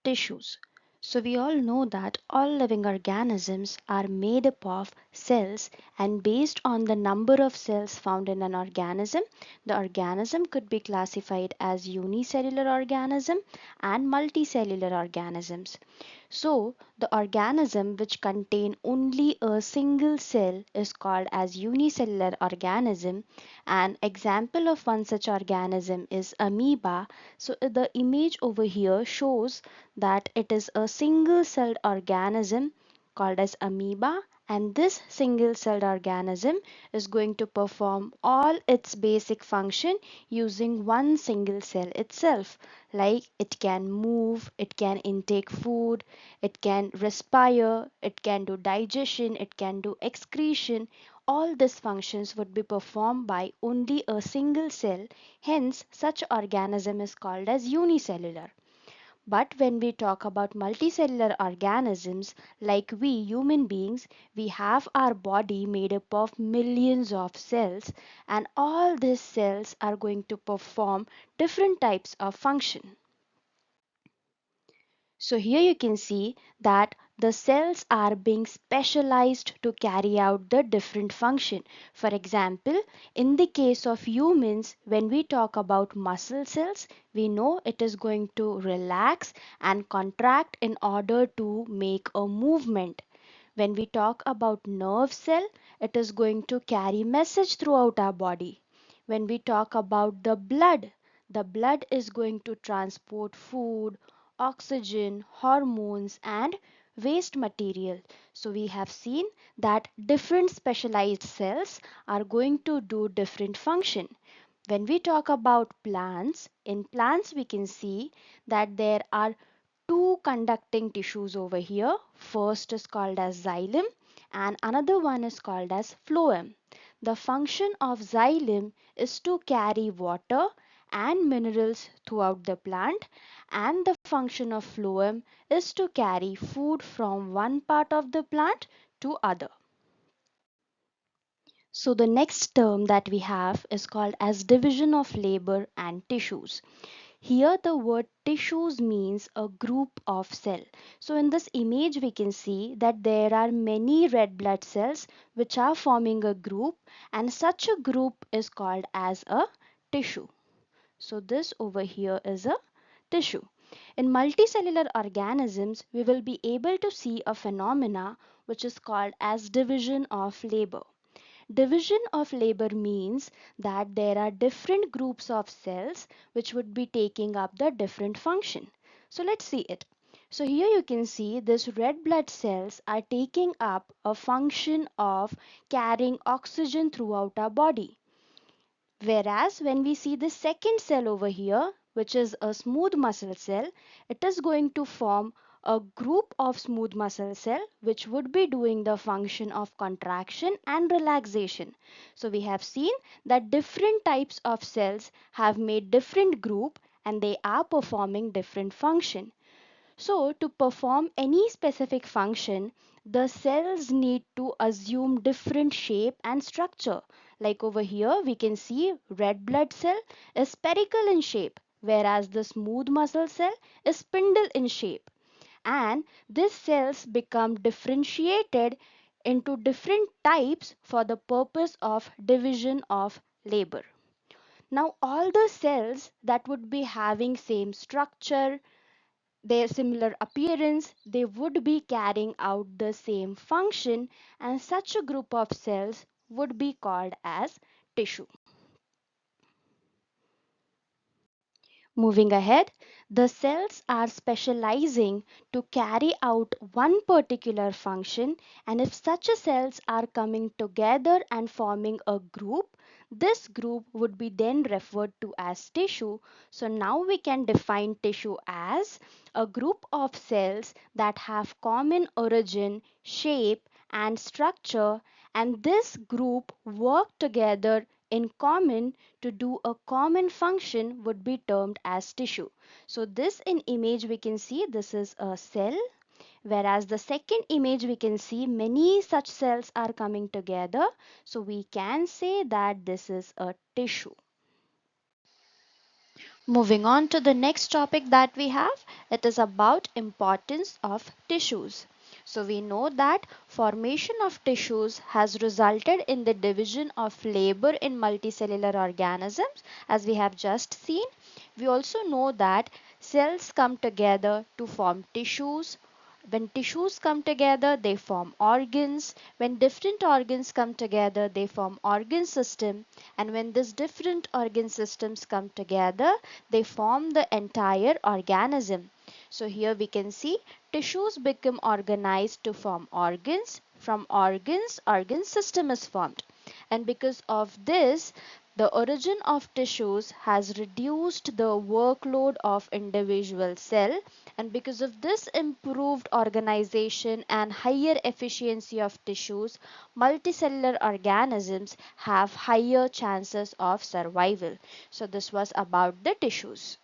tissues. So we all know that all living organisms are made up of cells, and based on the number of cells found in an organism, the organism could be classified as unicellular organism and multicellular organisms. So, the organism which contain only a single cell is called as unicellular organism. An example of one such organism is amoeba. So, the image over here shows that it is a single celled organism called as amoeba, and this single celled organism is going to perform all its basic function using one single cell itself. Like it can move, it can intake food, it can respire, it can do digestion, it can do excretion. All these functions would be performed by only a single cell. Hence, such organism is called as unicellular. But when we talk about multicellular organisms, like we human beings, we have our body made up of millions of cells, and all these cells are going to perform different types of function. So here you can see that the cells are being specialized to carry out the different function. For example, in the case of humans, when we talk about muscle cells, we know it is going to relax and contract in order to make a movement. When we talk about nerve cell, it is going to carry message throughout our body. When we talk about the blood is going to transport food, oxygen, hormones, and waste material. So we have seen that different specialized cells are going to do different function. When we talk about plants, in plants we can see that there are two conducting tissues over here. First is called as xylem and another one is called as phloem. The function of xylem is to carry water and minerals throughout the plant, and the function of phloem is to carry food from one part of the plant to other. So the next term that we have is called as division of labor and tissues. Here the word tissues means a group of cell. So in this image we can see that there are many red blood cells which are forming a group, and such a group is called as a tissue. So this over here is a tissue. In multicellular organisms, we will be able to see a phenomena which is called as division of labor. Division of labor means that there are different groups of cells which would be taking up the different function. So let's see it. So here you can see this red blood cells are taking up a function of carrying oxygen throughout our body. Whereas when we see the second cell over here, which is a smooth muscle cell, it is going to form a group of smooth muscle cell which would be doing the function of contraction and relaxation. So we have seen that different types of cells have made different group and they are performing different function. So, to perform any specific function, the cells need to assume different shape and structure. Like over here, we can see red blood cell is spherical in shape, whereas the smooth muscle cell is spindle in shape. And these cells become differentiated into different types for the purpose of division of labor. Now, all the cells that would be having same structure, their similar appearance, they would be carrying out the same function, and such a group of cells would be called as tissue. Moving ahead, the cells are specializing to carry out one particular function, and if such a cells are coming together and forming a group, this group would be then referred to as tissue. So now we can define tissue as a group of cells that have common origin, shape, and structure, and this group work together in common to do a common function would be termed as tissue. So this in image we can see this is a cell, whereas the second image we can see many such cells are coming together. So we can say that this is a tissue. Moving on to the next topic that we have, It is about importance of tissues. So we know that formation of tissues has resulted in the division of labor in multicellular organisms, as we have just seen. We also know that cells come together to form tissues. When tissues come together, they form organs. When different organs come together, they form organ system. And when these different organ systems come together, they form the entire organism. So here we can see tissues become organized to form organs. From organs, organ system is formed. And because of this, the origin of tissues has reduced the workload of individual cell, and because of this improved organization and higher efficiency of tissues, multicellular organisms have higher chances of survival. So this was about the tissues.